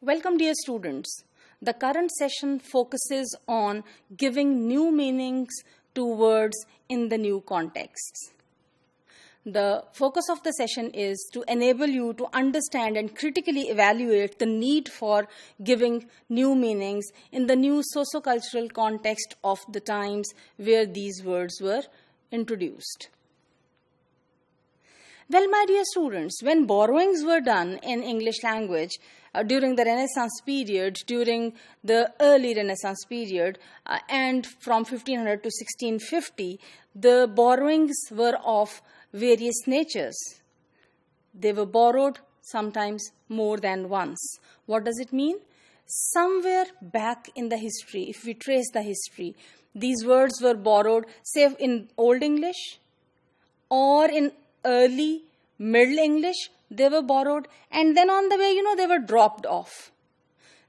Welcome, dear students. The current session focuses on giving new meanings to words in the new contexts. The focus of the session is to enable you to understand and critically evaluate the need for giving new meanings in the new socio-cultural context of the times where these words were introduced. Well, my dear students, when borrowings were done in English language during the Renaissance period, during the early Renaissance period, and from 1500 to 1650, the borrowings were of various natures. They were borrowed sometimes more than once. What does it mean? Somewhere back in the history, if we trace the history, these words were borrowed, say in Old English or in early Middle English, they were borrowed, and then on the way, they were dropped off.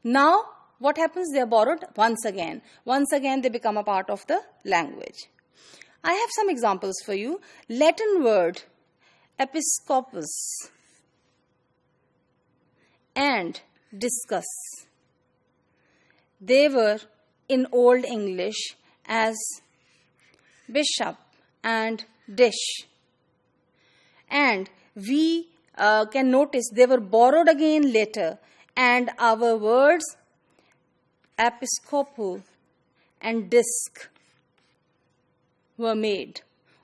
Now, what happens? They are borrowed once again. Once again, they become a part of the language. I have some examples for you. Latin word episcopus and discuss. They were in Old English as bishop and dish. And we can notice they were borrowed again later, and our words episcopal and disc were made.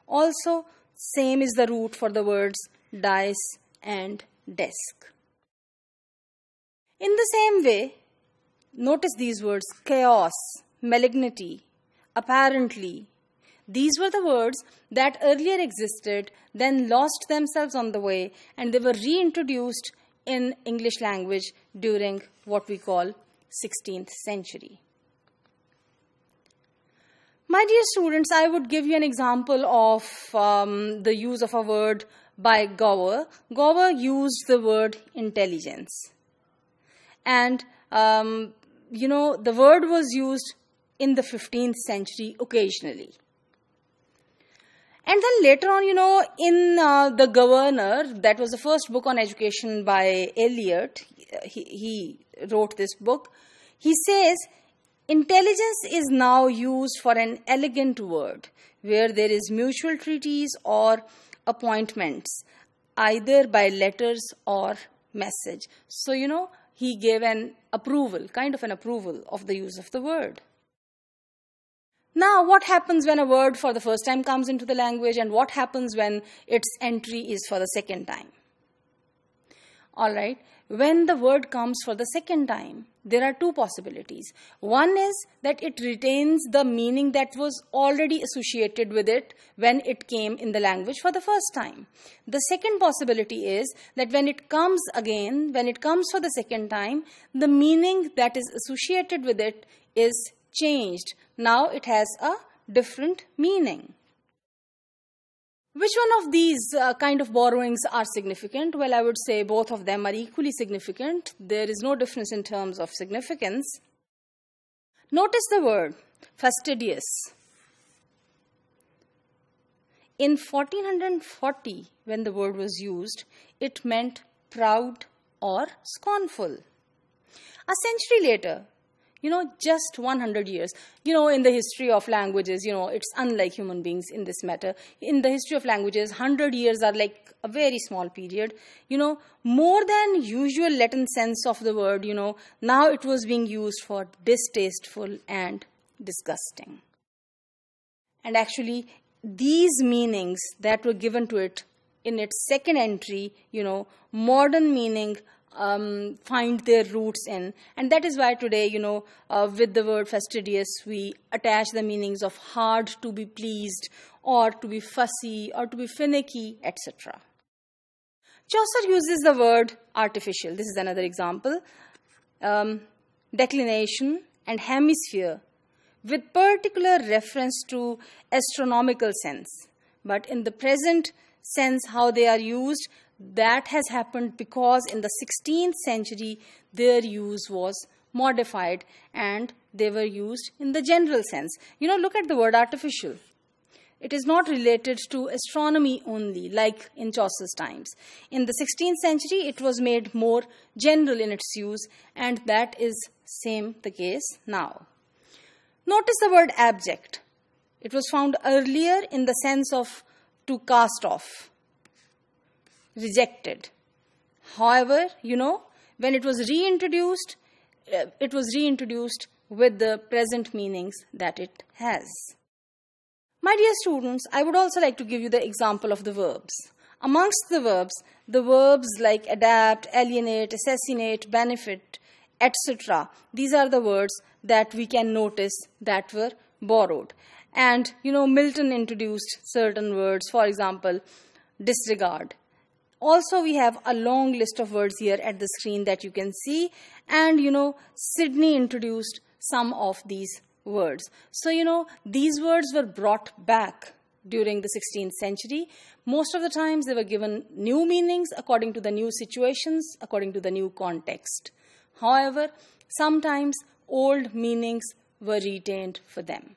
Also, same is the root for the words dice and desk. In the same way, notice these words chaos, malignity, apparently. These were the words that earlier existed, then lost themselves on the way, and they were reintroduced in English language during what we call 16th century. My dear students, I would give you an example of the use of a word by Gower. Gower used the word intelligence. And, the word was used in the 15th century occasionally. And then later on, in The Governor, that was the first book on education by Eliot, he wrote this book, he says, intelligence is now used for an elegant word where there is mutual treaties or appointments, either by letters or message. So, he gave an approval, kind of an approval of the use of the word. Now, what happens when a word for the first time comes into the language, and what happens when its entry is for the second time? All right, when the word comes for the second time, there are two possibilities. One is that it retains the meaning that was already associated with it when it came in the language for the first time. The second possibility is that when it comes again, when it comes for the second time, the meaning that is associated with it is changed. Now it has a different meaning. Which one of these kind of borrowings are significant? Well, I would say both of them are equally significant. There is no difference in terms of significance. Notice the word fastidious. In 1440, when the word was used, it meant proud or scornful. A century later, just 100 years. In the history of languages, it's unlike human beings in this matter. In the history of languages, 100 years are like a very small period. More than usual Latin sense of the word, now it was being used for distasteful and disgusting. And actually, these meanings that were given to it in its second entry, modern meaning find their roots in. And that is why today, with the word fastidious, we attach the meanings of hard to be pleased, or to be fussy, or to be finicky, etc. Chaucer uses the word artificial. This is another example. Declination and hemisphere, with particular reference to astronomical sense. But in the present sense, how they are used, that has happened because in the 16th century, their use was modified and they were used in the general sense. Look at the word artificial. It is not related to astronomy only, like in Chaucer's times. In the 16th century, it was made more general in its use, and that is same the case now. Notice the word abject. It was found earlier in the sense of to cast off, rejected. However, when it was reintroduced with the present meanings that it has. My dear students, I would also like to give you the example of the verbs. Amongst the verbs like adapt, alienate, assassinate, benefit, etc., these are the words that we can notice that were borrowed. And, Milton introduced certain words, for example, disregard. Also, we have a long list of words here at the screen that you can see. And, Sydney introduced some of these words. So, these words were brought back during the 16th century. Most of the times they were given new meanings according to the new situations, according to the new context. However, sometimes old meanings were retained for them.